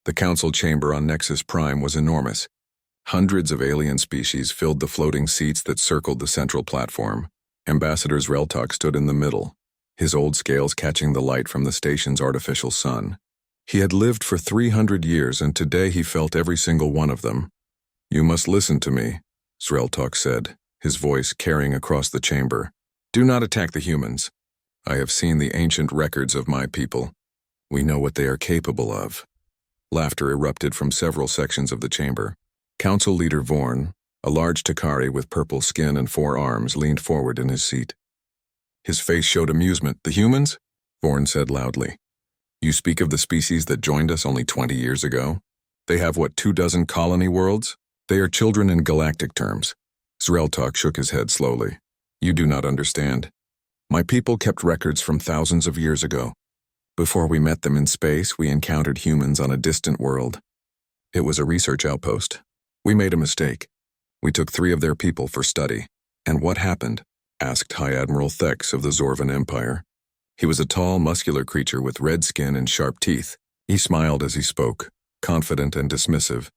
The council chamber on Nexus Prime was enormous. Hundreds of alien species filled the floating seats that circled the central platform. Ambassador Zreltok stood in the middle, his old scales catching the light from the station's artificial sun. He had lived for 300 years, and today he felt every single one of them. "You must listen to me," Zreltok said, his voice carrying across the chamber. "Do not attack the humans. I have seen the ancient records of my people. We know what they are capable of." Laughter erupted from several sections of the chamber. Council leader Vorn, a large Takari with purple skin and 4 arms, leaned forward in his seat. His face showed amusement. "The humans?" Vorn said loudly. "You speak of the species that joined us only 20 years ago? They have, 24 colony worlds? They are children in galactic terms." Zreltok shook his head slowly. "You do not understand. My people kept records from thousands of years ago. Before we met them in space, we encountered humans on a distant world. It was a research outpost. We made a mistake. We took 3 of their people for study." "And what happened?" asked High Admiral Thex of the Zorvan Empire. He was a tall, muscular creature with red skin and sharp teeth. He smiled as he spoke, confident and dismissive.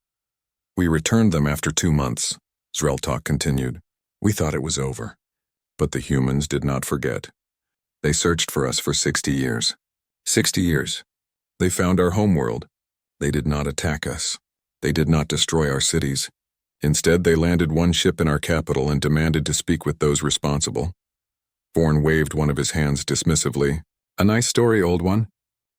"We returned them after 2 months," Zreltok continued. "We thought it was over. But the humans did not forget. They searched for us for 60 years. 60 years. They found our homeworld. They did not attack us. They did not destroy our cities. Instead, they landed one ship in our capital and demanded to speak with those responsible." Vorn waved one of his hands dismissively. "A nice story, old one.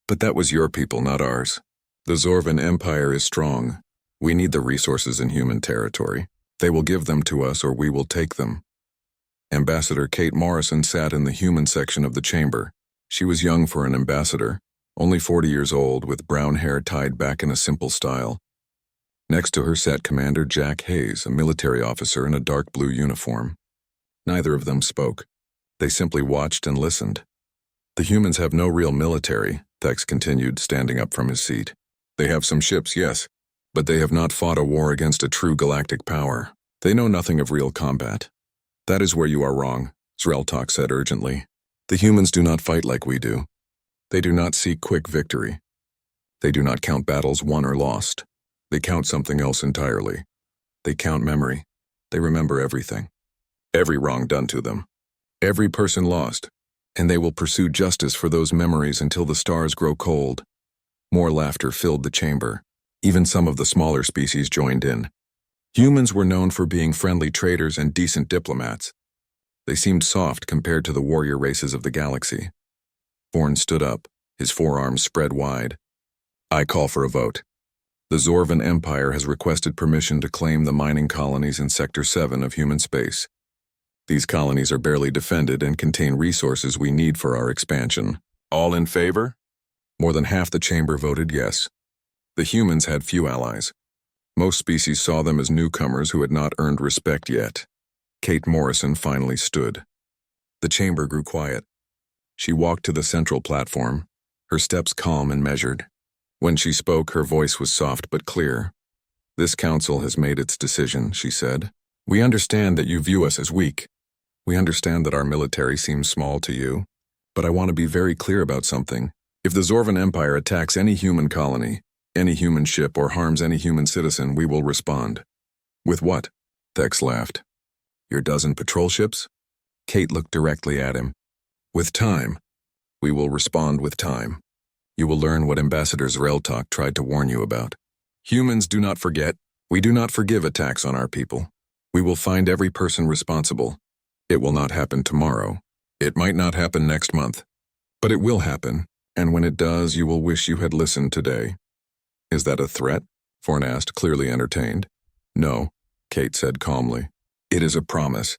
But that was your people, not ours. The Zorvan Empire is strong. We need the resources in human territory. They will give them to us, or we will take them." Ambassador Kate Morrison sat in the human section of the chamber. She was young for an ambassador, only 40 years old, with brown hair tied back in a simple style. Next to her sat Commander Jack Hayes, a military officer in a dark blue uniform. Neither of them spoke. They simply watched and listened. "The humans have no real military," Thex continued, standing up from his seat. "They have some ships, yes, but they have not fought a war against a true galactic power. They know nothing of real combat." "That is where you are wrong," Zreltok said urgently. "The humans do not fight like we do. They do not seek quick victory. They do not count battles won or lost. They count something else entirely. They count memory. They remember everything. Every wrong done to them. Every person lost. And they will pursue justice for those memories until the stars grow cold." More laughter filled the chamber. Even some of the smaller species joined in. Humans were known for being friendly traders and decent diplomats. They seemed soft compared to the warrior races of the galaxy. Vorn stood up, his forearms spread wide. "I call for a vote. The Zorvan Empire has requested permission to claim the mining colonies in Sector 7 of human space. These colonies are barely defended and contain resources we need for our expansion. All in favor?" More than half the chamber voted yes. The humans had few allies. Most species saw them as newcomers who had not earned respect yet. Kate Morrison finally stood. The chamber grew quiet. She walked to the central platform, her steps calm and measured. When she spoke, her voice was soft but clear. "This council has made its decision," she said. "We understand that you view us as weak. We understand that our military seems small to you. But I want to be very clear about something. If the Zorvan Empire attacks any human colony, any human ship, or harms any human citizen, we will respond." "With what?" Thex laughed. "Your dozen patrol ships?" Kate looked directly at him. "With time. We will respond with time. You will learn what Ambassador Zreltok tried to warn you about. Humans do not forget. We do not forgive attacks on our people. We will find every person responsible. It will not happen tomorrow. It might not happen next month. But it will happen, and when it does, you will wish you had listened today." "Is that a threat?" Vorn asked, clearly entertained. "No," Kate said calmly. "It is a promise.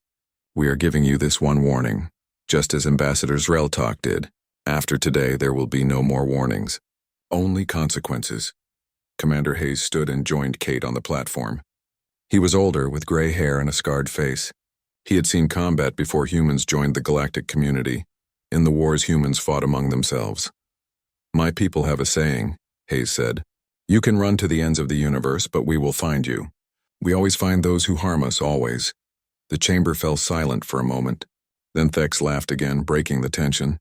We are giving you this one warning, just as Ambassador Zreltok did. After today, there will be no more warnings. Only consequences." Commander Hayes stood and joined Kate on the platform. He was older, with gray hair and a scarred face. He had seen combat before humans joined the galactic community. In the wars humans fought among themselves. "My people have a saying," Hayes said. "You can run to the ends of the universe, but we will find you. We always find those who harm us, always." The chamber fell silent for a moment. Then Thex laughed again, breaking the tension.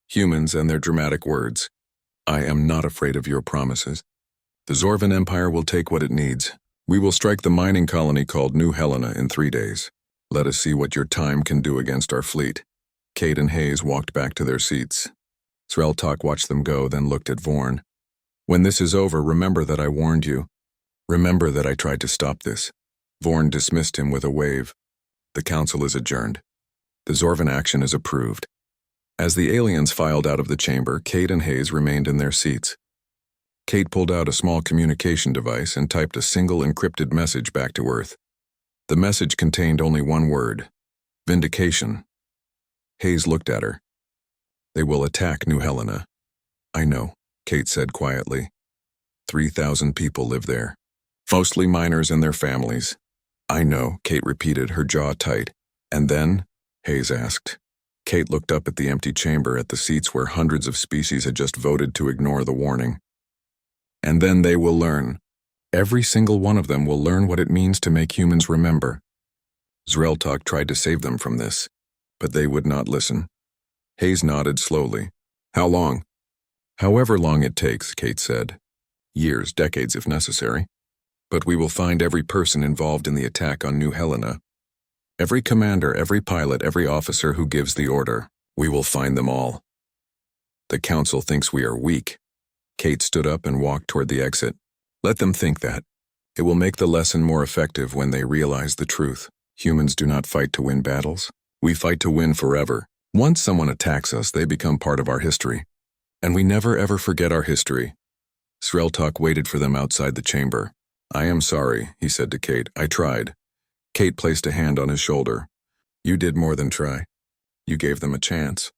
"Humans and their dramatic words. I am not afraid of your promises. The Zorvan Empire will take what it needs. We will strike the mining colony called New Helena in 3 days. Let us see what your time can do against our fleet." Kate and Hayes walked back to their seats. Sreltalk watched them go, then looked at Vorn. "When this is over, remember that I warned you. Remember that I tried to stop this." Vorn dismissed him with a wave. The council is adjourned. The Zorvan action is approved. As the aliens filed out of the chamber, Kate and Hayes remained in their seats. Kate pulled out a small communication device and typed a single encrypted message back to Earth. The message contained only one word: vindication. Hayes looked at her. "They will attack New Helena." "I know," Kate said quietly. 3,000 people live there. Mostly miners and their families. "I know," Kate repeated, her jaw tight. "And then?" Hayes asked. Kate looked up at the empty chamber, at the seats where hundreds of species had just voted to ignore the warning. "And then they will learn. Every single one of them will learn what it means to make humans remember." Sreltalk tried to save them from this, but they would not listen. Hayes nodded slowly. "How long?" "However long it takes," Kate said. "Years, decades if necessary. But we will find every person involved in the attack on New Helena. Every commander, every pilot, every officer who gives the order. We will find them all." "The council thinks we are weak." Kate stood up and walked toward the exit. "Let them think that. It will make the lesson more effective when they realize the truth. Humans do not fight to win battles. We fight to win forever. Once someone attacks us, they become part of our history. And we never ever forget our history." Sreltalk waited for them outside the chamber. "I am sorry," he said to Kate. "I tried." Kate placed a hand on his shoulder. "You did more than try. You gave them a chance.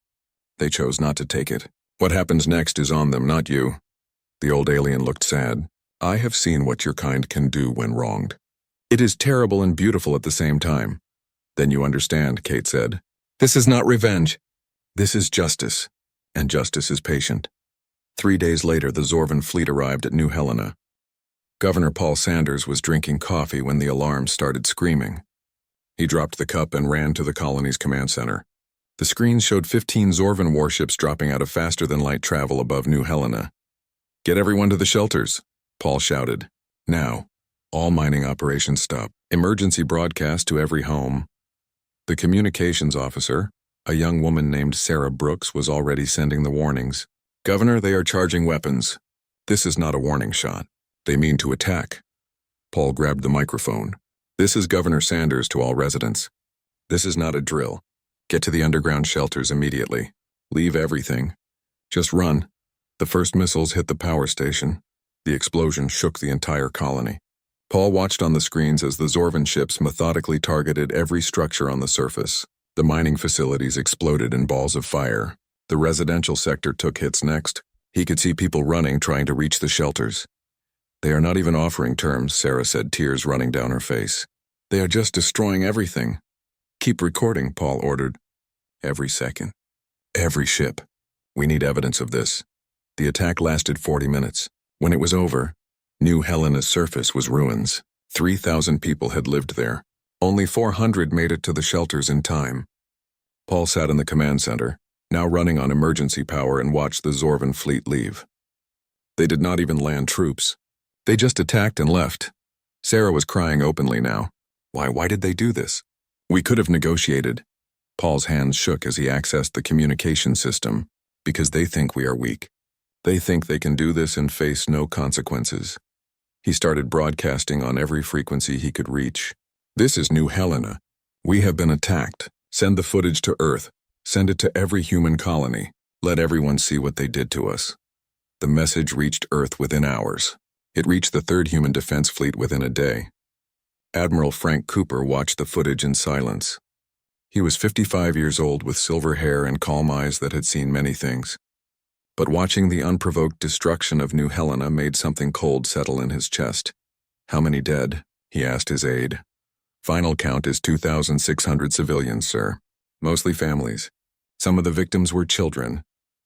They chose not to take it. What happens next is on them, not you." The old alien looked sad. "I have seen what your kind can do when wronged. It is terrible and beautiful at the same time." "Then you understand," Kate said. "This is not revenge. This is justice. And justice is patient." 3 days later, the Zorvan fleet arrived at New Helena. Governor Paul Sanders was drinking coffee when the alarm started screaming. He dropped the cup and ran to the colony's command center. The screens showed 15 Zorvan warships dropping out of faster-than-light travel above New Helena. "Get everyone to the shelters," Paul shouted. "Now. All mining operations stop. Emergency broadcast to every home." The communications officer, a young woman named Sarah Brooks, was already sending the warnings. "Governor, they are charging weapons. This is not a warning shot. They mean to attack." Paul grabbed the microphone. "This is Governor Sanders to all residents. This is not a drill. Get to the underground shelters immediately. Leave everything. Just run." The first missiles hit the power station. The explosion shook the entire colony. Paul watched on the screens as the Zorvan ships methodically targeted every structure on the surface. The mining facilities exploded in balls of fire. The residential sector took hits next. He could see people running, trying to reach the shelters. "They are not even offering terms," Sarah said, tears running down her face. "They are just destroying everything." "Keep recording," Paul ordered. "Every second. Every ship. We need evidence of this." The attack lasted 40 minutes. When it was over, New Helena's surface was ruins. 3,000 people had lived there. Only 400 made it to the shelters in time. Paul sat in the command center, now running on emergency power, and watched the Zorvan fleet leave. They did not even land troops. They just attacked and left. Sarah was crying openly now. Why did they do this? "We could have negotiated." Paul's hands shook as he accessed the communication system. "Because they think we are weak. They think they can do this and face no consequences." He started broadcasting on every frequency he could reach. "This is New Helena. We have been attacked. Send the footage to Earth. Send it to every human colony. Let everyone see what they did to us." The message reached Earth within hours. It reached the 3rd Human Defense Fleet within a day. Admiral Frank Cooper watched the footage in silence. He was 55 years old with silver hair and calm eyes that had seen many things. But watching the unprovoked destruction of New Helena made something cold settle in his chest. "How many dead?" he asked his aide. "Final count is 2,600 civilians, sir. Mostly families. Some of the victims were children."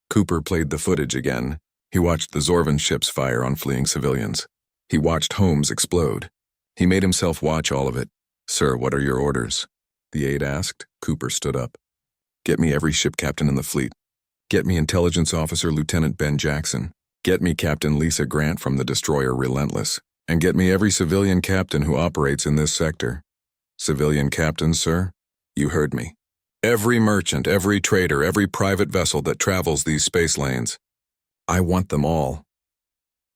Cooper played the footage again. He watched the Zorvan ships fire on fleeing civilians. He watched homes explode. He made himself watch all of it. "Sir, what are your orders?" the aide asked. Cooper stood up. "Get me every ship captain in the fleet. Get me Intelligence Officer Lieutenant Ben Jackson. Get me Captain Lisa Grant from the destroyer Relentless, and get me every civilian captain who operates in this sector. Civilian captains, sir? You heard me. Every merchant, every trader, every private vessel that travels these space lanes. I want them all.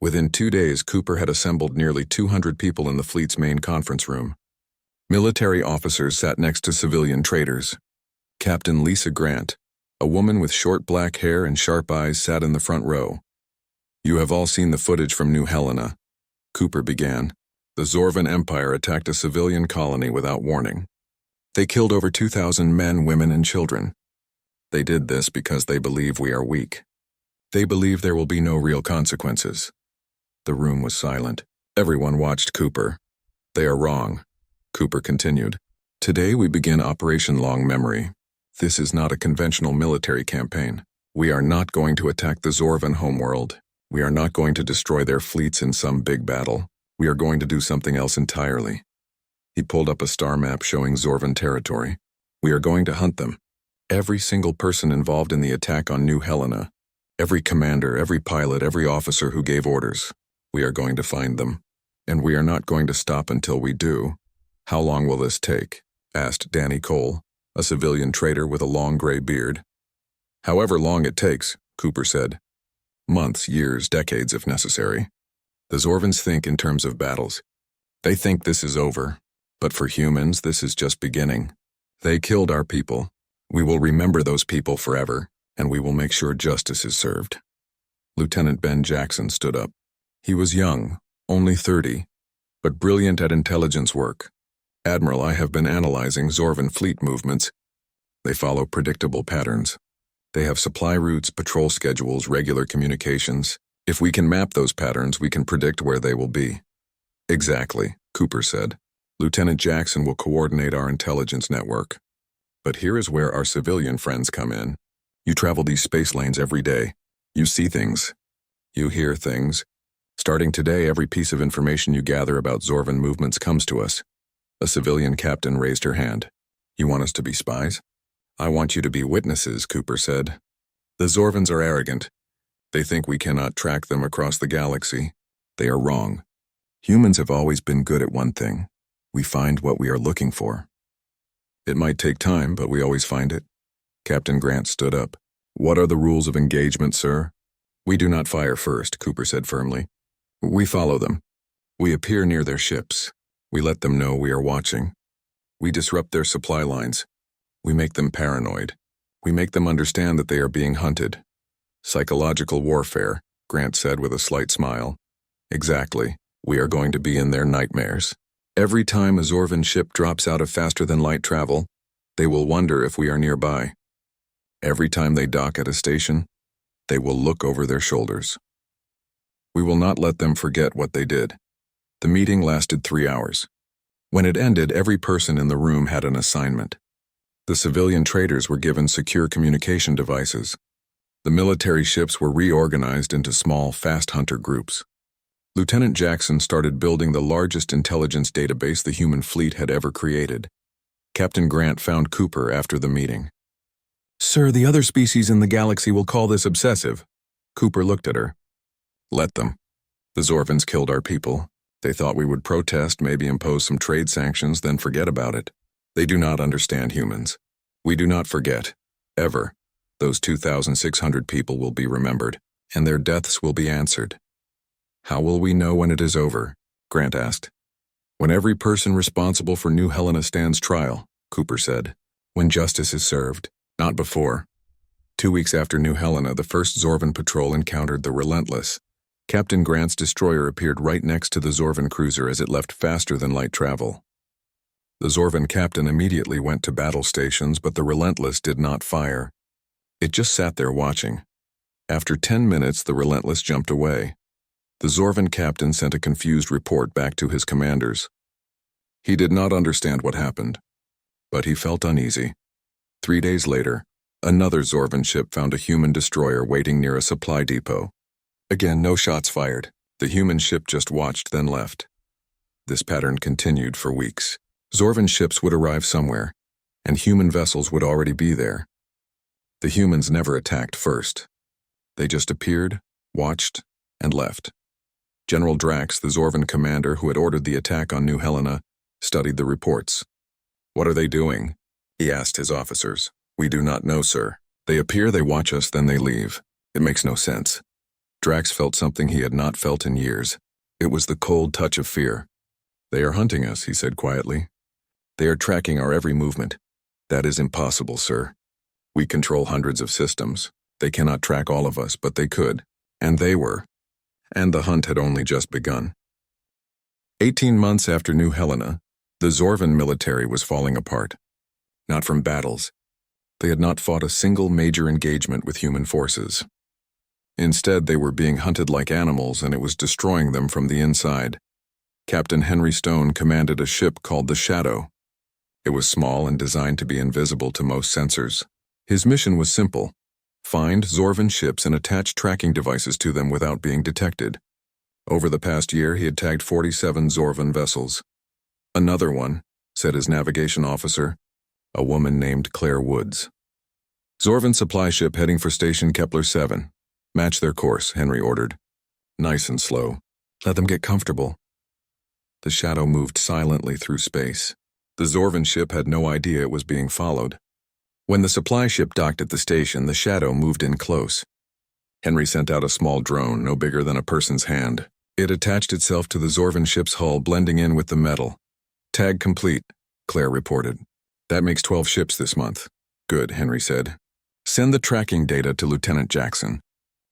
Within 2 days, Cooper had assembled nearly 200 people in the fleet's main conference room. Military officers sat next to civilian traders. Captain Lisa Grant, a woman with short black hair and sharp eyes, sat in the front row. You have all seen the footage from New Helena. Cooper began. The Zorvan Empire attacked a civilian colony without warning. They killed over 2,000 men, women, and children. They did this because they believe we are weak. They believe there will be no real consequences. The room was silent. Everyone watched Cooper. They are wrong. Cooper continued. Today we begin Operation Long Memory. This is not a conventional military campaign. We are not going to attack the Zorvan homeworld. We are not going to destroy their fleets in some big battle. We are going to do something else entirely. He pulled up a star map showing Zorvan territory. We are going to hunt them. Every single person involved in the attack on New Helena. Every commander, every pilot, every officer who gave orders. We are going to find them. And we are not going to stop until we do. How long will this take? Asked Danny Cole, a civilian trader with a long gray beard. However long it takes, Cooper said. Months, years, decades if necessary. The Zorvans think in terms of battles. They think this is over. But for humans, this is just beginning. They killed our people. We will remember those people forever, and we will make sure justice is served. Lieutenant Ben Jackson stood up. He was young, only 30, but brilliant at intelligence work. Admiral, I have been analyzing Zorvan fleet movements. They follow predictable patterns. They have supply routes, patrol schedules, regular communications. If we can map those patterns, we can predict where they will be. Exactly, Cooper said. Lieutenant Jackson will coordinate our intelligence network. But here is where our civilian friends come in. You travel these space lanes every day. You see things. You hear things. Starting today, every piece of information you gather about Zorvan movements comes to us. A civilian captain raised her hand. You want us to be spies? I want you to be witnesses, Cooper said. The Zorvans are arrogant. They think we cannot track them across the galaxy. They are wrong. Humans have always been good at one thing. We find what we are looking for. It might take time, but we always find it. Captain Grant stood up. What are the rules of engagement, sir? We do not fire first, Cooper said firmly. We follow them. We appear near their ships. We let them know we are watching. We disrupt their supply lines. We make them paranoid. We make them understand that they are being hunted. Psychological warfare, Grant said with a slight smile. Exactly. We are going to be in their nightmares. Every time a Zorvan ship drops out of faster-than-light travel, they will wonder if we are nearby. Every time they dock at a station, they will look over their shoulders. We will not let them forget what they did. The meeting lasted 3 hours. When it ended, every person in the room had an assignment. The civilian traders were given secure communication devices. The military ships were reorganized into small, fast hunter groups. Lieutenant Jackson started building the largest intelligence database the human fleet had ever created. Captain Grant found Cooper after the meeting. Sir, the other species in the galaxy will call this obsessive. Cooper looked at her. Let them. The Zorvans killed our people. They thought we would protest, maybe impose some trade sanctions, then forget about it. They do not understand humans. We do not forget. Ever. Those 2,600 people will be remembered, and their deaths will be answered. How will we know when it is over? Grant asked. When every person responsible for New Helena stands trial, Cooper said. When justice is served, not before. 2 weeks after New Helena, the first Zorvan patrol encountered the Relentless. Captain Grant's destroyer appeared right next to the Zorvan cruiser as it left faster than light travel. The Zorvan captain immediately went to battle stations, but the Relentless did not fire. It just sat there watching. After 10 minutes, the Relentless jumped away. The Zorvan captain sent a confused report back to his commanders. He did not understand what happened, but he felt uneasy. 3 days later, another Zorvan ship found a human destroyer waiting near a supply depot. Again, no shots fired. The human ship just watched, then left. This pattern continued for weeks. Zorvan ships would arrive somewhere, and human vessels would already be there. The humans never attacked first. They just appeared, watched, and left. General Drax, the Zorvan commander who had ordered the attack on New Helena, studied the reports. "What are they doing?" he asked his officers. "We do not know, sir. They appear, they watch us, then they leave. It makes no sense." Drax felt something he had not felt in years. It was the cold touch of fear. "They are hunting us," he said quietly. "They are tracking our every movement." "That is impossible, sir. We control hundreds of systems. They cannot track all of us, but they could. And they were. And the hunt had only just begun. 18 months after New Helena, the Zorvan military was falling apart. Not from battles. They had not fought a single major engagement with human forces. Instead, they were being hunted like animals, and it was destroying them from the inside. Captain Henry Stone commanded a ship called the Shadow. It was small and designed to be invisible to most sensors. His mission was simple: find Zorvan ships and attach tracking devices to them without being detected. Over the past year, he had tagged 47 Zorvan vessels. "Another one," said his navigation officer, a woman named Claire Woods. "Zorvan supply ship heading for Station Kepler 7. Match their course," Henry ordered. "Nice and slow. Let them get comfortable." The Shadow moved silently through space. The Zorvan ship had no idea it was being followed. When the supply ship docked at the station, the Shadow moved in close. Henry sent out a small drone, no bigger than a person's hand. It attached itself to the Zorvan ship's hull, blending in with the metal. "Tag complete," Claire reported. "That makes 12 ships this month." "Good," Henry said. "Send the tracking data to Lieutenant Jackson.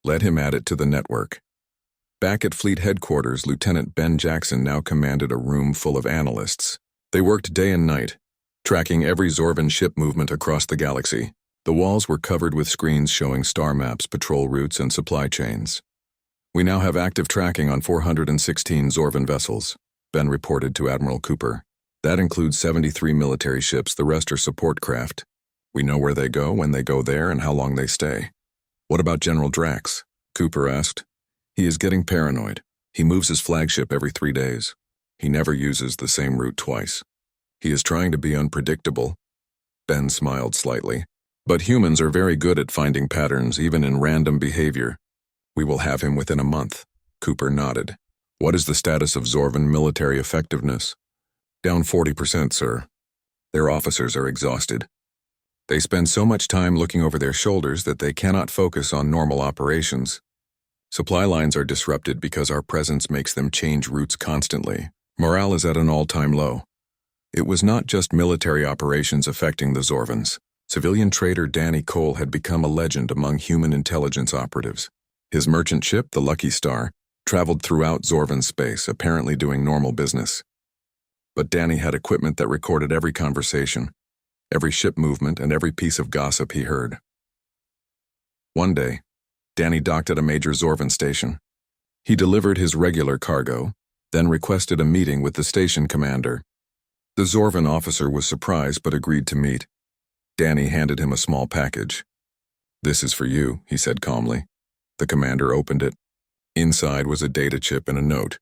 Let him add it to the network." Back at Fleet Headquarters, Lieutenant Ben Jackson now commanded a room full of analysts. They worked day and night, tracking every Zorvan ship movement across the galaxy. The walls were covered with screens showing star maps, patrol routes, and supply chains. "We now have active tracking on 416 Zorvan vessels," Ben reported to Admiral Cooper. "That includes 73 military ships, the rest are support craft. We know where they go, when they go there, and how long they stay." "What about General Drax?" Cooper asked. "He is getting paranoid. He moves his flagship every 3 days. He never uses the same route twice. He is trying to be unpredictable." Ben smiled slightly. "But humans are very good at finding patterns, even in random behavior. We will have him within a month." Cooper nodded. "What is the status of Zorvan military effectiveness?" "Down 40%, sir. Their officers are exhausted. They spend so much time looking over their shoulders that they cannot focus on normal operations. Supply lines are disrupted because our presence makes them change routes constantly. Morale is at an all-time low." It was not just military operations affecting the Zorvans. Civilian trader Danny Cole had become a legend among human intelligence operatives. His merchant ship, the Lucky Star, traveled throughout Zorvan space, apparently doing normal business. But Danny had equipment that recorded every conversation, every ship movement, and every piece of gossip he heard. One day, Danny docked at a major Zorvan station. He delivered his regular cargo, then requested a meeting with the station commander. The Zorvan officer was surprised but agreed to meet. Danny handed him a small package. "This is for you," he said calmly. The commander opened it. Inside was a data chip and a note.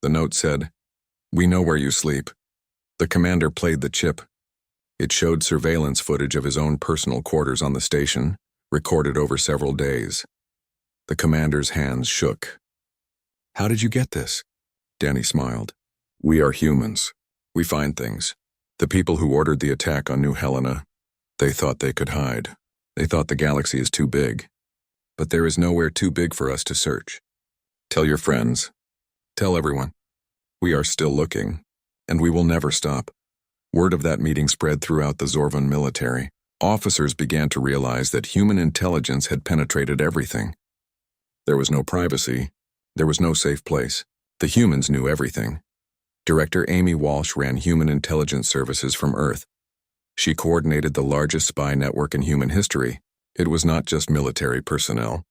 The note said, "We know where you sleep." The commander played the chip. It showed surveillance footage of his own personal quarters on the station, recorded over several days. The commander's hands shook. "How did you get this?" Danny smiled. "We are humans. We find things. The people who ordered the attack on New Helena, they thought they could hide. They thought the galaxy is too big. But there is nowhere too big for us to search. Tell your friends. Tell everyone. We are still looking, and we will never stop." Word of that meeting spread throughout the Zorvan military. Officers began to realize that human intelligence had penetrated everything. There was no privacy. There was no safe place. The humans knew everything. Director Amy Walsh ran Human Intelligence Services from Earth. She coordinated the largest spy network in human history. It was not just military personnel.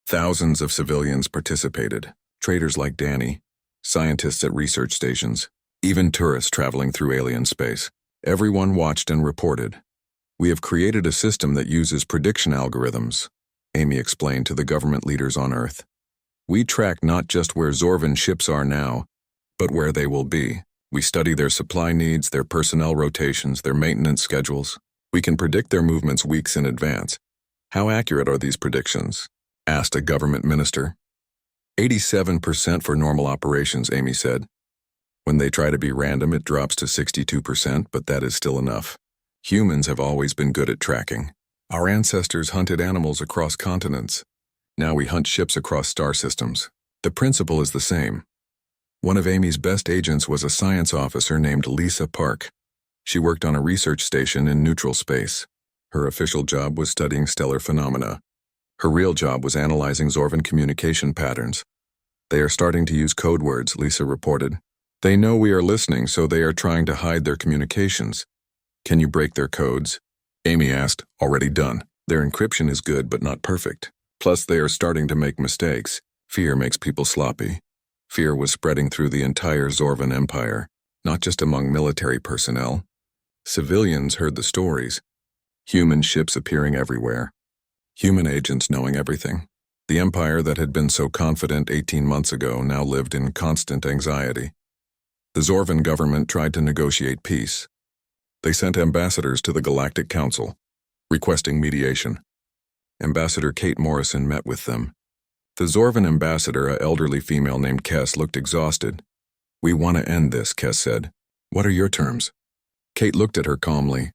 Thousands of civilians participated, traders like Danny, scientists at research stations, even tourists traveling through alien space. Everyone watched and reported. "We have created a system that uses prediction algorithms," Amy explained to the government leaders on Earth. "We track not just where Zorvan ships are now, but where they will be. We study their supply needs, their personnel rotations, their maintenance schedules. We can predict their movements weeks in advance." "How accurate are these predictions?" asked a government minister. 87% for normal operations, Amy said. When they try to be random, it drops to 62%, but that is still enough. Humans have always been good at tracking. Our ancestors hunted animals across continents. Now we hunt ships across star systems. The principle is the same. One of Amy's best agents was a science officer named Lisa Park. She worked on a research station in neutral space. Her official job was studying stellar phenomena. Her real job was analyzing Zorvan communication patterns. They are starting to use code words, Lisa reported. They know we are listening, so they are trying to hide their communications. Can you break their codes? Amy asked. Already done. Their encryption is good but not perfect. Plus they are starting to make mistakes. Fear makes people sloppy. Fear was spreading through the entire Zorvan Empire, not just among military personnel. Civilians heard the stories. Human ships appearing everywhere. Human agents knowing everything. The empire that had been so confident 18 months ago now lived in constant anxiety. The Zorvan government tried to negotiate peace. They sent ambassadors to the Galactic Council, requesting mediation. Ambassador Kate Morrison met with them. The Zorvan ambassador, an elderly female named Kess, looked exhausted. We want to end this, Kess said. What are your terms? Kate looked at her calmly.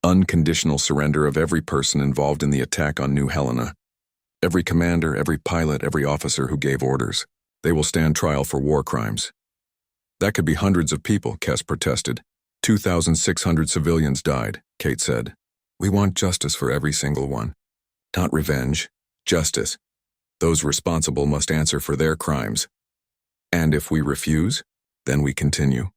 Unconditional surrender of every person involved in the attack on New Helena. Every commander, every pilot, every officer who gave orders. They will stand trial for war crimes. That could be hundreds of people, Kess protested. 2,600 civilians died, Kate said. We want justice for every single one. Not revenge, justice. Those responsible must answer for their crimes. And if we refuse, then we continue.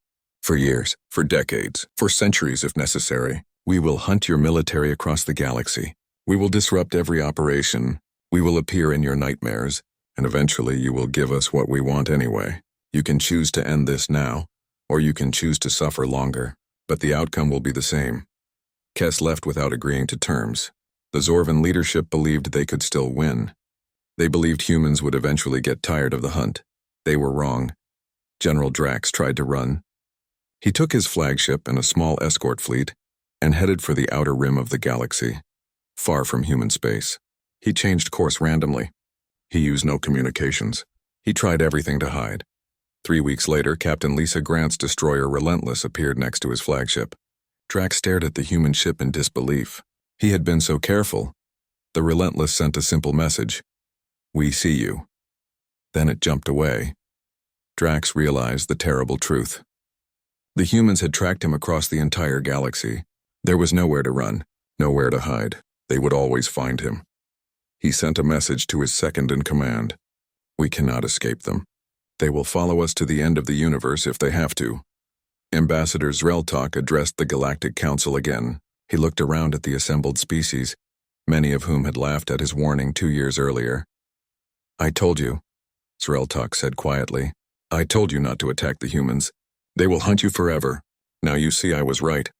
For years, for decades, for centuries if necessary, we will hunt your military across the galaxy. We will disrupt every operation. We will appear in your nightmares, and eventually you will give us what we want anyway. You can choose to end this now, or you can choose to suffer longer, but the outcome will be the same. Kess left without agreeing to terms. The Zorvan leadership believed they could still win. They believed humans would eventually get tired of the hunt. They were wrong. General Drax tried to run. He took his flagship and a small escort fleet and headed for the outer rim of the galaxy, far from human space. He changed course randomly. He used no communications. He tried everything to hide. 3 weeks later, Captain Lisa Grant's destroyer Relentless appeared next to his flagship. Drax stared at the human ship in disbelief. He had been so careful. The Relentless sent a simple message. We see you. Then it jumped away. Drax realized the terrible truth. The humans had tracked him across the entire galaxy. There was nowhere to run, nowhere to hide. They would always find him. He sent a message to his second-in-command. We cannot escape them. They will follow us to the end of the universe if they have to. Ambassador Zreltok addressed the Galactic Council again. He looked around at the assembled species, many of whom had laughed at his warning 2 years earlier. I told you, Zreltok said quietly. I told you not to attack the humans. They will hunt you forever. Now you see I was right.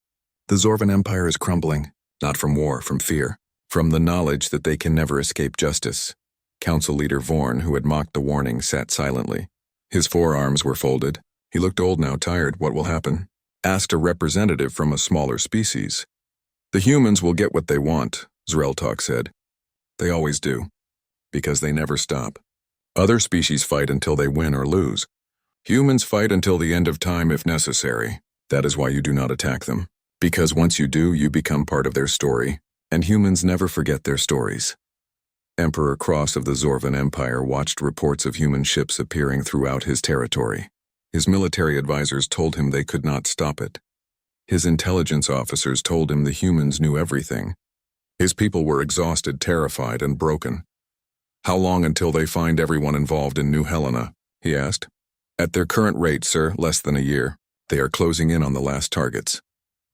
The Zorvan Empire is crumbling, not from war, from fear, from the knowledge that they can never escape justice. Council leader Vorn, who had mocked the warning, sat silently. His forearms were folded. He looked old now, tired. What will happen? Asked a representative from a smaller species. The humans will get what they want, Zreltok said. They always do, because they never stop. Other species fight until they win or lose. Humans fight until the end of time if necessary. That is why you do not attack them. Because once you do, you become part of their story, and humans never forget their stories. Emperor Cross of the Zorvan Empire watched reports of human ships appearing throughout his territory. His military advisors told him they could not stop it. His intelligence officers told him the humans knew everything. His people were exhausted, terrified, and broken. How long until they find everyone involved in New Helena? He asked. At their current rate, sir, less than a year. They are closing in on the last targets.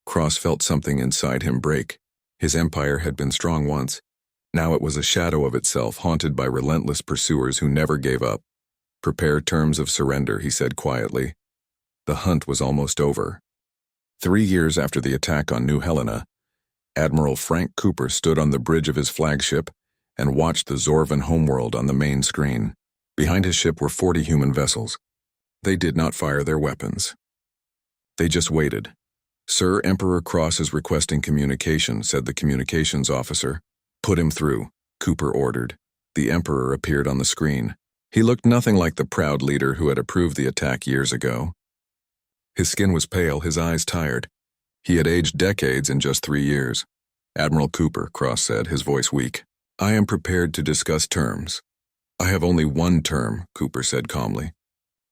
Cross felt something inside him break. His empire had been strong once. Now it was a shadow of itself, haunted by relentless pursuers who never gave up. Prepare terms of surrender, he said quietly. The hunt was almost over. 3 years after the attack on New Helena, Admiral Frank Cooper stood on the bridge of his flagship and watched the Zorvan homeworld on the main screen. Behind his ship were 40 human vessels. They did not fire their weapons. They just waited. Sir, Emperor Cross is requesting communication, said the communications officer. Put him through, Cooper ordered. The Emperor appeared on the screen. He looked nothing like the proud leader who had approved the attack years ago. His skin was pale, his eyes tired. He had aged decades in just 3 years. "Admiral Cooper," Cross said, his voice weak. "I am prepared to discuss terms." "I have only one term," Cooper said calmly.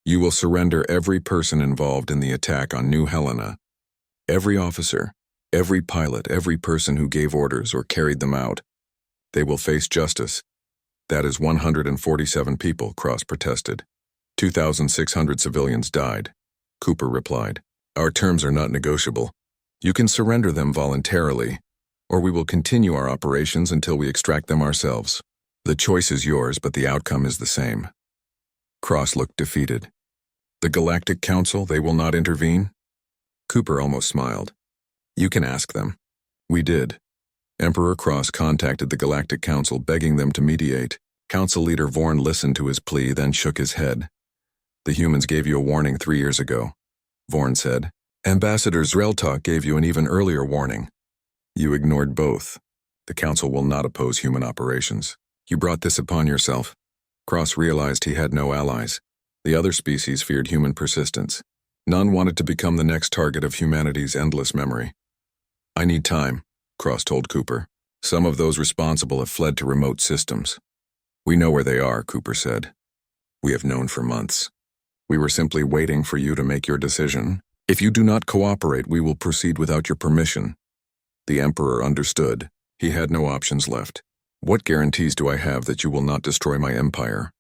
"You will surrender every person involved in the attack on New Helena. Every officer, every pilot, every person who gave orders or carried them out. They will face justice." "That is 147 people," Cross protested. 2,600 civilians died. Cooper replied, "Our terms are not negotiable. You can surrender them voluntarily, or we will continue our operations until we extract them ourselves. The choice is yours, but the outcome is the same." Cross looked defeated. "The Galactic Council, they will not intervene?" Cooper almost smiled. "You can ask them." "We did." Emperor Cross contacted the Galactic Council, begging them to mediate. Council leader Vorn listened to his plea, then shook his head. "The humans gave you a warning 3 years ago," Vorn said. "Ambassador Zreltok gave you an even earlier warning. You ignored both. The Council will not oppose human operations. You brought this upon yourself." Cross realized he had no allies. The other species feared human persistence. None wanted to become the next target of humanity's endless memory. "I need time," Cross told Cooper. "Some of those responsible have fled to remote systems." "We know where they are," Cooper said. "We have known for months. We were simply waiting for you to make your decision. If you do not cooperate, we will proceed without your permission." The Emperor understood. He had no options left. "What guarantees do I have that you will not destroy my empire?"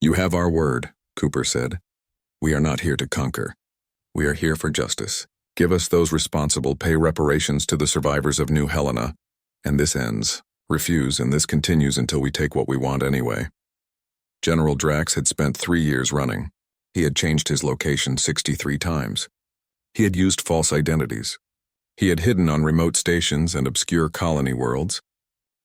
"You have our word," Cooper said. "We are not here to conquer. We are here for justice. Give us those responsible, pay reparations to the survivors of New Helena, and this ends. Refuse, and this continues until we take what we want anyway." General Drax had spent 3 years running. He had changed his location 63 times. He had used false identities. He had hidden on remote stations and obscure colony worlds,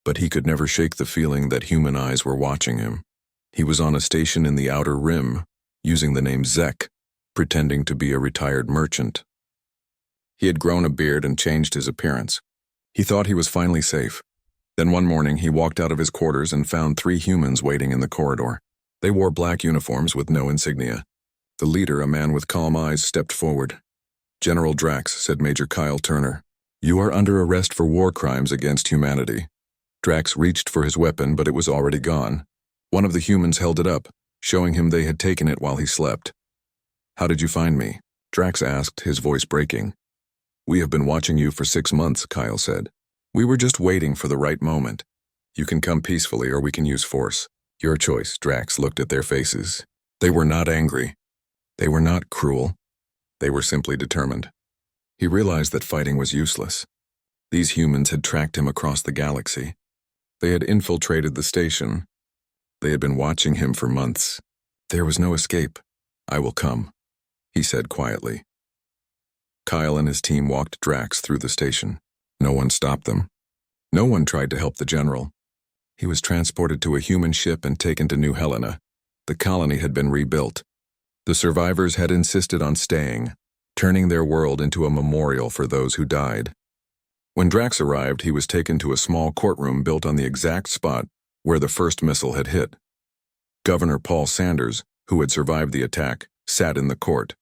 but he could never shake the feeling that human eyes were watching him. He was on a station in the Outer Rim, using the name Zek, pretending to be a retired merchant. He had grown a beard and changed his appearance. He thought he was finally safe. Then one morning he walked out of his quarters and found 3 humans waiting in the corridor. They wore black uniforms with no insignia. The leader, a man with calm eyes, stepped forward. "General Drax," said Major Kyle Turner, "you are under arrest for war crimes against humanity." Drax reached for his weapon, but it was already gone. One of the humans held it up, showing him they had taken it while he slept. "How did you find me?" Drax asked, his voice breaking. "We have been watching you for 6 months," Kyle said. "We were just waiting for the right moment. You can come peacefully or we can use force. Your choice." Drax looked at their faces. They were not angry. They were not cruel. They were simply determined. He realized that fighting was useless. These humans had tracked him across the galaxy. They had infiltrated the station. They had been watching him for months. There was no escape. "I will come," he said quietly. Kyle and his team walked Drax through the station. No one stopped them. No one tried to help the general. He was transported to a human ship and taken to New Helena. The colony had been rebuilt. The survivors had insisted on staying, turning their world into a memorial for those who died. When Drax arrived, he was taken to a small courtroom built on the exact spot where the first missile had hit. Governor Paul Sanders, who had survived the attack, sat in the court.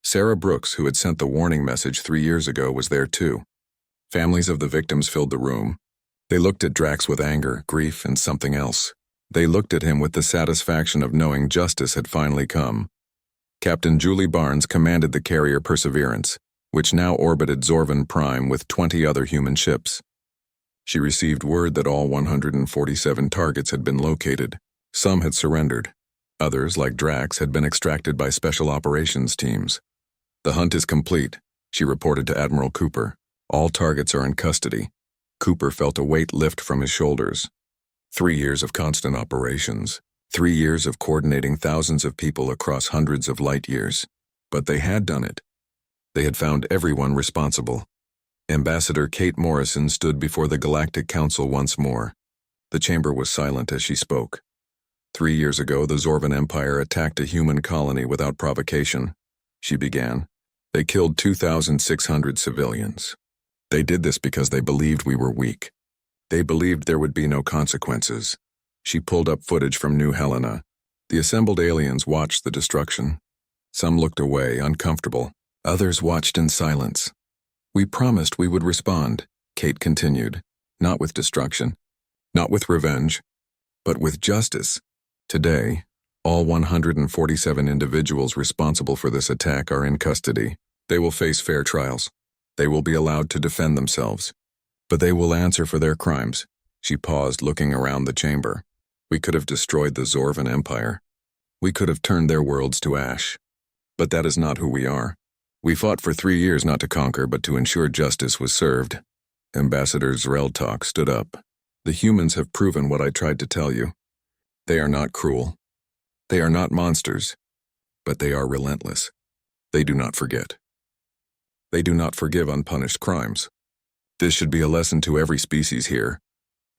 Sarah Brooks, who had sent the warning message 3 years ago, was there too. Families of the victims filled the room. They looked at Drax with anger, grief, and something else. They looked at him with the satisfaction of knowing justice had finally come. Captain Julie Barnes commanded the carrier Perseverance, which now orbited Zorvan Prime with 20 other human ships. She received word that all 147 targets had been located. Some had surrendered. Others, like Drax, had been extracted by special operations teams. "The hunt is complete," she reported to Admiral Cooper. "All targets are in custody." Cooper felt a weight lift from his shoulders. 3 years of constant operations. 3 years of coordinating thousands of people across hundreds of light years. But they had done it. They had found everyone responsible. Ambassador Kate Morrison stood before the Galactic Council once more. The chamber was silent as she spoke. 3 years ago, the Zorvan Empire attacked a human colony without provocation. She began. "They killed 2,600 civilians. They did this because they believed we were weak. They believed there would be no consequences. She pulled up footage from New Helena. The assembled aliens watched the destruction. Some looked away, uncomfortable. Others watched in silence. "We promised we would respond," Kate continued. "Not with destruction, not with revenge, but with justice. Today, all 147 individuals responsible for this attack are in custody. They will face fair trials. They will be allowed to defend themselves. But they will answer for their crimes." She paused, looking around the chamber. "We could have destroyed the Zorvan Empire. We could have turned their worlds to ash. But that is not who we are. We fought for 3 years not to conquer, but to ensure justice was served." Ambassador Zreltok stood up. "The humans have proven what I tried to tell you. They are not cruel. They are not monsters. But they are relentless. They do not forget. They do not forgive unpunished crimes. This should be a lesson to every species here."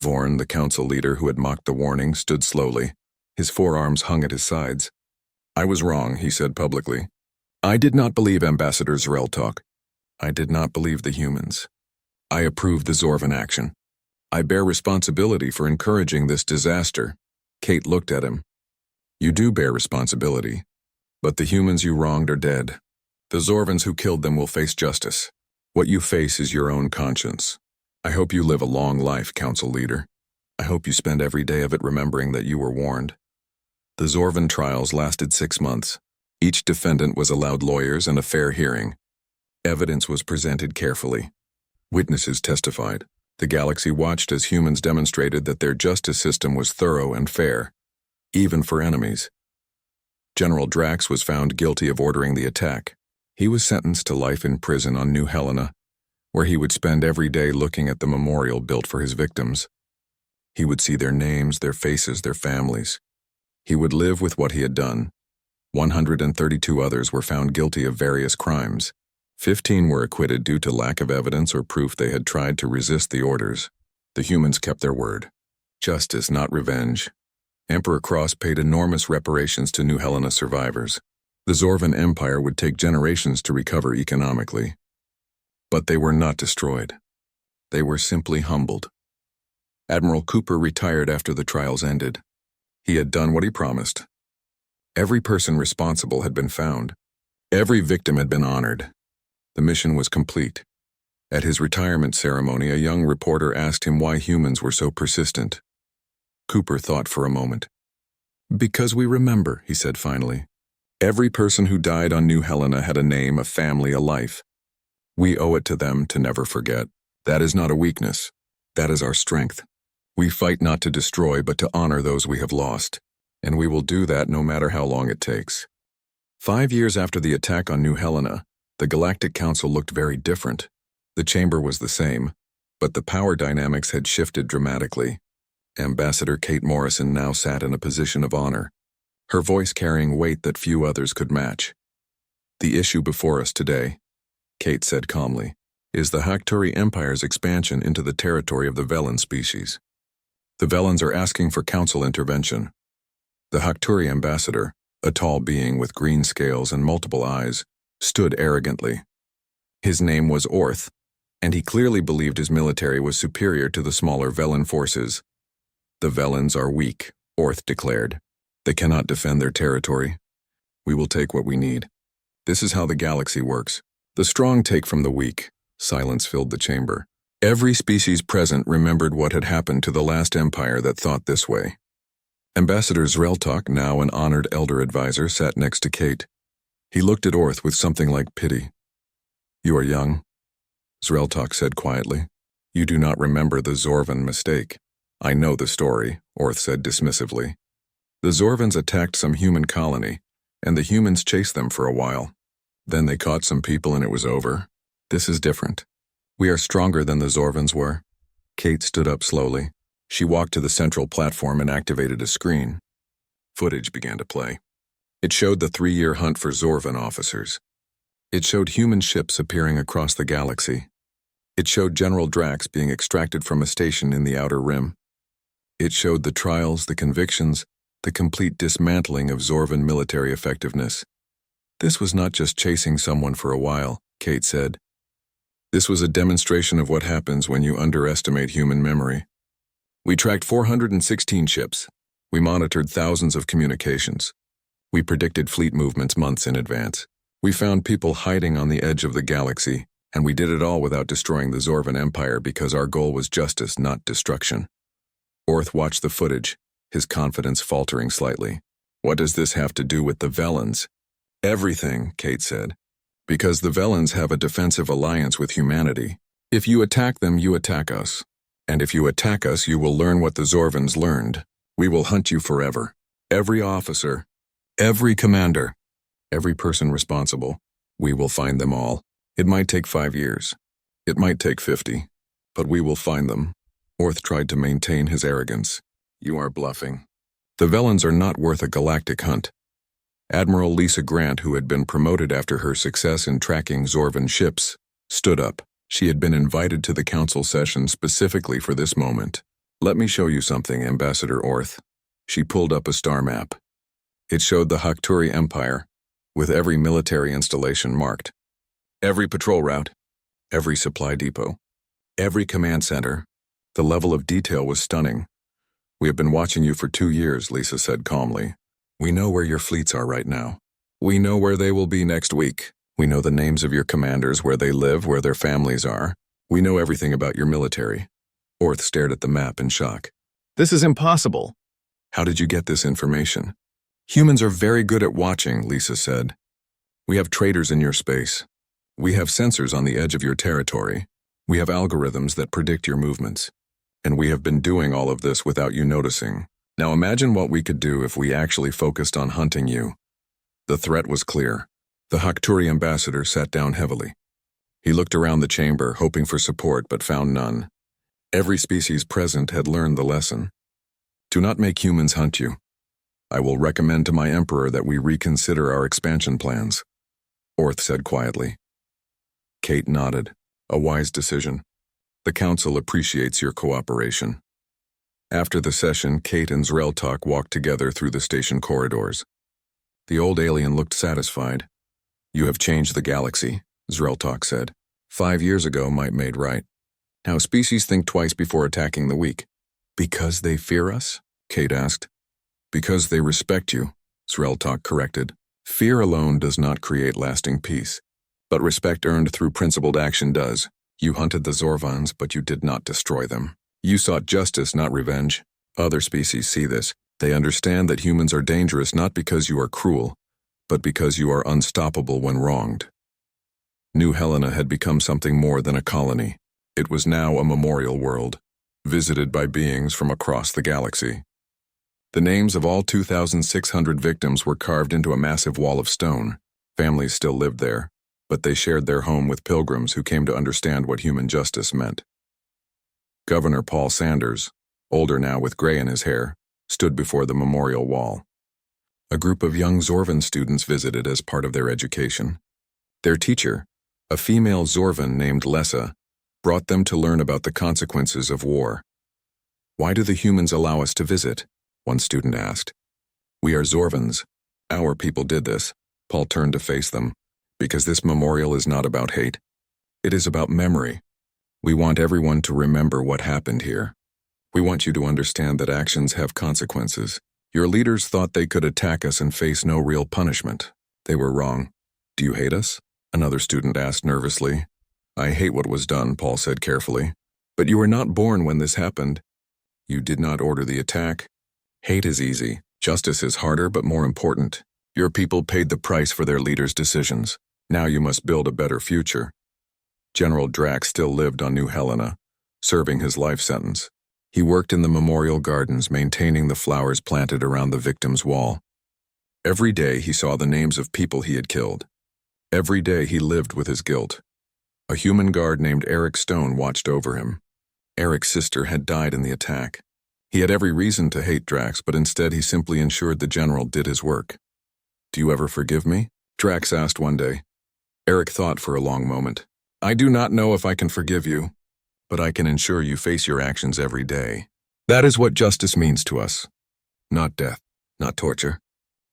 Vorn, the council leader who had mocked the warning, stood slowly. His forearms hung at his sides. "I was wrong," he said publicly. "I did not believe Ambassador Zreltok. I did not believe the humans. I approve the Zorvan action. I bear responsibility for encouraging this disaster." Kate looked at him. "You do bear responsibility, but the humans you wronged are dead. The Zorvans who killed them will face justice. What you face is your own conscience. I hope you live a long life, council leader. I hope you spend every day of it remembering that you were warned." The Zorvan trials lasted 6 months. Each defendant was allowed lawyers and a fair hearing. Evidence was presented carefully. Witnesses testified. The galaxy watched as humans demonstrated that their justice system was thorough and fair, even for enemies. General Drax was found guilty of ordering the attack. He was sentenced to life in prison on New Helena, where he would spend every day looking at the memorial built for his victims. He would see their names, their faces, their families. He would live with what he had done. 132 others were found guilty of various crimes. 15 were acquitted due to lack of evidence or proof they had tried to resist the orders. The humans kept their word. Justice, not revenge. Emperor Cross paid enormous reparations to New Helena survivors. The Zorvan Empire would take generations to recover economically. But they were not destroyed. They were simply humbled. Admiral Cooper retired after the trials ended. He had done what he promised. Every person responsible had been found. Every victim had been honored. The mission was complete. At his retirement ceremony, a young reporter asked him why humans were so persistent. Cooper thought for a moment. "Because we remember," he said finally. "Every person who died on New Helena had a name, a family, a life. We owe it to them to never forget. That is not a weakness. That is our strength. We fight not to destroy, but to honor those we have lost. And we will do that no matter how long it takes." 5 years after the attack on New Helena, the Galactic Council looked very different. The chamber was the same, but the power dynamics had shifted dramatically. Ambassador Kate Morrison now sat in a position of honor, her voice carrying weight that few others could match. "The issue before us today," Kate said calmly, "is the Hakturi Empire's expansion into the territory of the Velan species. The Velans are asking for council intervention." The Hakturi ambassador, a tall being with green scales and multiple eyes, stood arrogantly. His name was Orth, and he clearly believed his military was superior to the smaller Velan forces. "The Velans are weak," Orth declared. "They cannot defend their territory. We will take what we need. This is how the galaxy works. The strong take from the weak." Silence filled the chamber. Every species present remembered what had happened to the last empire that thought this way. Ambassador Zreltok, now an honored elder advisor, sat next to Kate. He looked at Orth with something like pity. "You are young," Zreltok said quietly. "You do not remember the Zorvan mistake." "I know the story," Orth said dismissively. "The Zorvans attacked some human colony, and the humans chased them for a while. Then they caught some people and it was over. This is different. We are stronger than the Zorvans were." Kate stood up slowly. She walked to the central platform and activated a screen. Footage began to play. It showed the 3-year hunt for Zorvan officers. It showed human ships appearing across the galaxy. It showed General Drax being extracted from a station in the Outer Rim. It showed the trials, the convictions, the complete dismantling of Zorvan military effectiveness. "This was not just chasing someone for a while," Kate said. "This was a demonstration of what happens when you underestimate human memory. We tracked 416 ships, We monitored thousands of communications. We predicted fleet movements months in advance. We found people hiding on the edge of the galaxy, and we did it all without destroying the Zorvan Empire because our goal was justice, not destruction. Orth watched the footage, his confidence faltering slightly. What does this have to do with the Velans? Everything, Kate said. Because the Velans have a defensive alliance with humanity. If you attack them, you attack us. And if you attack us, you will learn what the Zorvans learned. We will hunt you forever. Every officer, every commander, every person responsible. We will find them all. It might take 5 years. It might take 50. But we will find them. Orth tried to maintain his arrogance. You are bluffing. The Velans are not worth a galactic hunt. Admiral Lisa Grant, who had been promoted after her success in tracking Zorvan ships, stood up. She had been invited to the council session specifically for this moment. Let me show you something, Ambassador Orth. She pulled up a star map. It showed the Hakturi Empire, with every military installation marked. Every patrol route, every supply depot, every command center. The level of detail was stunning. We have been watching you for 2 years, Lisa said calmly. We know where your fleets are right now. We know where they will be next week. We know the names of your commanders, where they live, where their families are. We know everything about your military. Orth stared at the map in shock. This is impossible. How did you get this information? Humans are very good at watching, Lisa said. We have traders in your space. We have sensors on the edge of your territory. We have algorithms that predict your movements. And we have been doing all of this without you noticing. Now imagine what we could do if we actually focused on hunting you. The threat was clear. The Hakturi ambassador sat down heavily. He looked around the chamber, hoping for support, but found none. Every species present had learned the lesson. Do not make humans hunt you. I will recommend to my emperor that we reconsider our expansion plans, Orth said quietly. Kate nodded. A wise decision. The council appreciates your cooperation. After the session, Kate and Zreltok walked together through the station corridors. The old alien looked satisfied. You have changed the galaxy, Zreltok said. 5 years ago, might made right. Now species think twice before attacking the weak. Because they fear us? Kate asked. Because they respect you, Zreltok corrected. Fear alone does not create lasting peace. But respect earned through principled action does. You hunted the Zorvans, but you did not destroy them. You sought justice, not revenge. Other species see this. They understand that humans are dangerous not because you are cruel, but because you are unstoppable when wronged. New Helena had become something more than a colony. It was now a memorial world, visited by beings from across the galaxy. The names of all 2,600 victims were carved into a massive wall of stone. Families still lived there, but they shared their home with pilgrims who came to understand what human justice meant. Governor Paul Sanders, older now with gray in his hair, stood before the memorial wall. A group of young Zorvan students visited as part of their education. Their teacher, a female Zorvan named Lessa, brought them to learn about the consequences of war. Why do the humans allow us to visit? One student asked. We are Zorvans. Our people did this. Paul turned to face them. Because this memorial is not about hate. It is about memory. We want everyone to remember what happened here. We want you to understand that actions have consequences. Your leaders thought they could attack us and face no real punishment. They were wrong. Do you hate us? Another student asked nervously. I hate what was done, Paul said carefully. But you were not born when this happened. You did not order the attack. Hate is easy. Justice is harder but more important. Your people paid the price for their leaders' decisions. Now you must build a better future. General Drax still lived on New Helena, serving his life sentence. He worked in the memorial gardens, maintaining the flowers planted around the victim's wall. Every day he saw the names of people he had killed. Every day he lived with his guilt. A human guard named Eric Stone watched over him. Eric's sister had died in the attack. He had every reason to hate Drax, but instead he simply ensured the general did his work. Do you ever forgive me? Drax asked one day. Eric thought for a long moment. I do not know if I can forgive you, but I can ensure you face your actions every day. That is what justice means to us. Not death, not torture,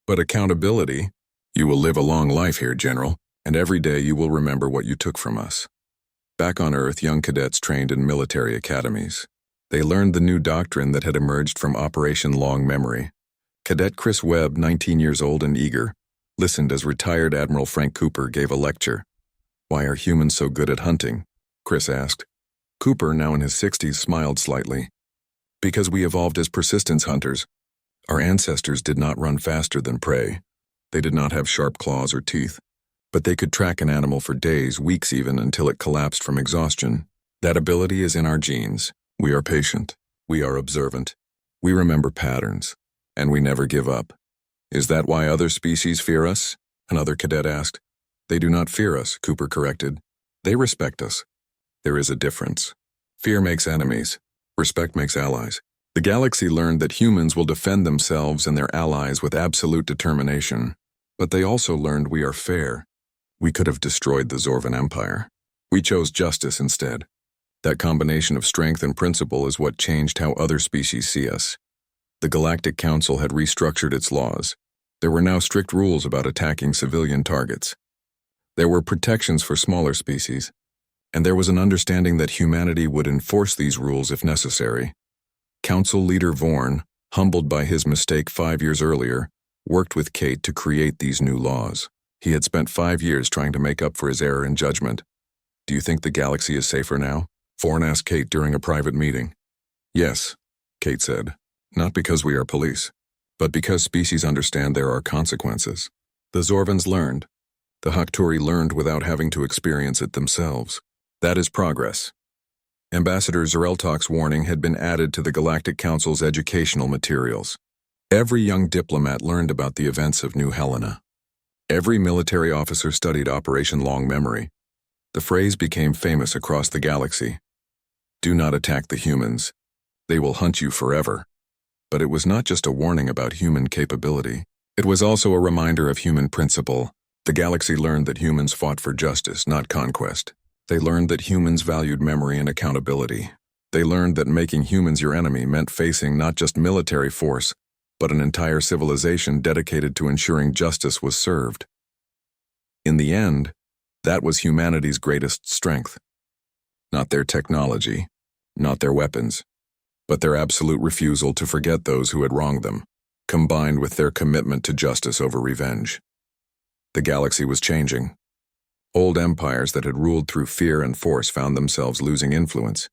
but accountability. You will live a long life here, General, and every day you will remember what you took from us. Back on Earth, young cadets trained in military academies. They learned the new doctrine that had emerged from Operation Long Memory. Cadet Chris Webb, 19 years old and eager, listened as retired Admiral Frank Cooper gave a lecture. "Why are humans so good at hunting?" Chris asked. Cooper, now in his 60s, smiled slightly. "Because we evolved as persistence hunters. Our ancestors did not run faster than prey. They did not have sharp claws or teeth, but they could track an animal for days, weeks even, until it collapsed from exhaustion. That ability is in our genes. We are patient. We are observant. We remember patterns. And we never give up." "Is that why other species fear us?" another cadet asked. "They do not fear us," Cooper corrected. "They respect us. There is a difference. Fear makes enemies. Respect makes allies. The galaxy learned that humans will defend themselves and their allies with absolute determination. But they also learned we are fair. We could have destroyed the Zorvan Empire. We chose justice instead. That combination of strength and principle is what changed how other species see us. The Galactic Council had restructured its laws. There were now strict rules about attacking civilian targets. There were protections for smaller species, and there was an understanding that humanity would enforce these rules if necessary. Council leader Vorn, humbled by his mistake 5 years earlier, worked with Kate to create these new laws. He had spent 5 years trying to make up for his error in judgment. "Do you think the galaxy is safer now?" Vorn asked Kate during a private meeting. "Yes," Kate said. "Not because we are police, but because species understand there are consequences. The Zorvans learned. The Hakturi learned without having to experience it themselves. That is progress." Ambassador Zereltok's warning had been added to the Galactic Council's educational materials. Every young diplomat learned about the events of New Helena. Every military officer studied Operation Long Memory. The phrase became famous across the galaxy. "Do not attack the humans. They will hunt you forever." But it was not just a warning about human capability. It was also a reminder of human principle. The galaxy learned that humans fought for justice, not conquest. They learned that humans valued memory and accountability. They learned that making humans your enemy meant facing not just military force, but an entire civilization dedicated to ensuring justice was served. In the end, that was humanity's greatest strength. Not their technology, not their weapons, but their absolute refusal to forget those who had wronged them, combined with their commitment to justice over revenge. The galaxy was changing. Old empires that had ruled through fear and force found themselves losing influence.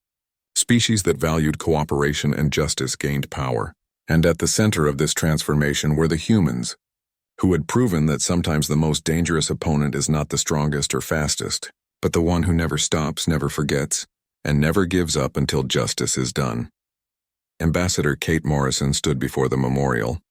Species that valued cooperation and justice gained power. And at the center of this transformation were the humans, who had proven that sometimes the most dangerous opponent is not the strongest or fastest, but the one who never stops, never forgets, and never gives up until justice is done. Ambassador Kate Morrison stood before the memorial.